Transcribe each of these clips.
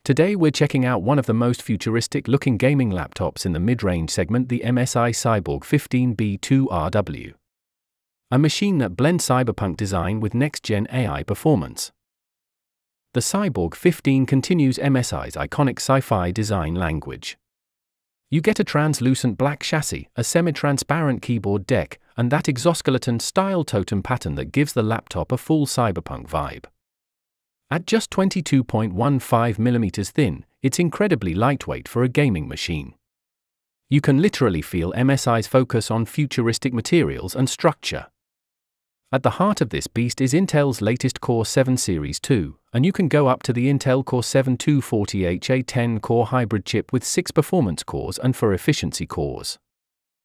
Today we're checking out one of the most futuristic-looking gaming laptops in the mid-range segment, the MSI Cyborg 15B2RW. A machine that blends cyberpunk design with next-gen AI performance. The Cyborg 15 continues MSI's iconic sci-fi design language. You get a translucent black chassis, a semi-transparent keyboard deck, and that exoskeleton-style totem pattern that gives the laptop a full cyberpunk vibe. At just 22.15mm thin, it's incredibly lightweight for a gaming machine. You can literally feel MSI's focus on futuristic materials and structure. At the heart of this beast is Intel's latest Core 7 Series 2, and you can go up to the Intel Core 7 240h a 10-core hybrid chip with 6 performance cores and 4 efficiency cores.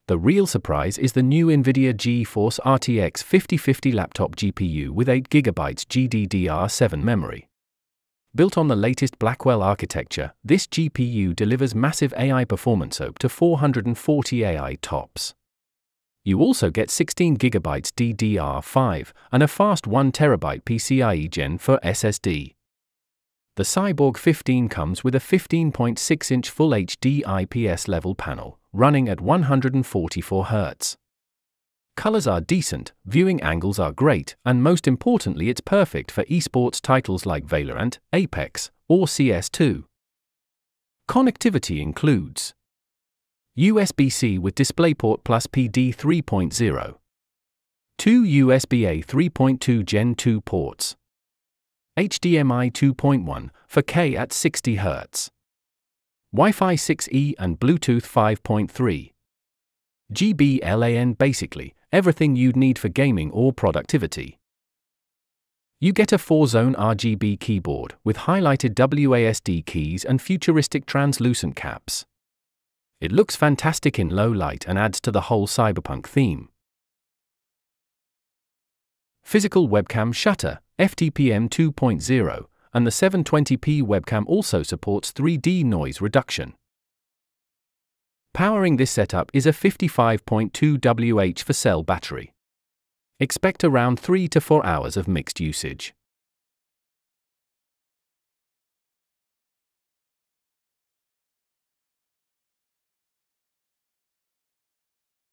The real surprise is the new NVIDIA GeForce RTX 5050 laptop GPU with 8GB GDDR7 memory. Built on the latest Blackwell architecture, this GPU delivers massive AI performance up to 440 AI TOPS. You also get 16GB DDR5 and a fast 1TB PCIe Gen 4 SSD. The Cyborg 15 comes with a 15.6-inch Full HD IPS level panel, running at 144 Hz. Colors are decent, viewing angles are great, and most importantly it's perfect for esports titles like Valorant, Apex, or CS2. Connectivity includes USB-C with DisplayPort plus PD 3.0, 2 USB-A 3.2 Gen 2 ports, HDMI 2.1 for K at 60 Hz, Wi-Fi 6E and Bluetooth 5.3. GBLAN, basically everything you'd need for gaming or productivity. You get a 4-zone RGB keyboard with highlighted WASD keys and futuristic translucent caps. It looks fantastic in low light and adds to the whole cyberpunk theme. Physical webcam shutter, FTPM 2.0, and the 720p webcam also supports 3D noise reduction. Powering this setup is a 55.2 Wh for cell battery. Expect around 3 to 4 hours of mixed usage.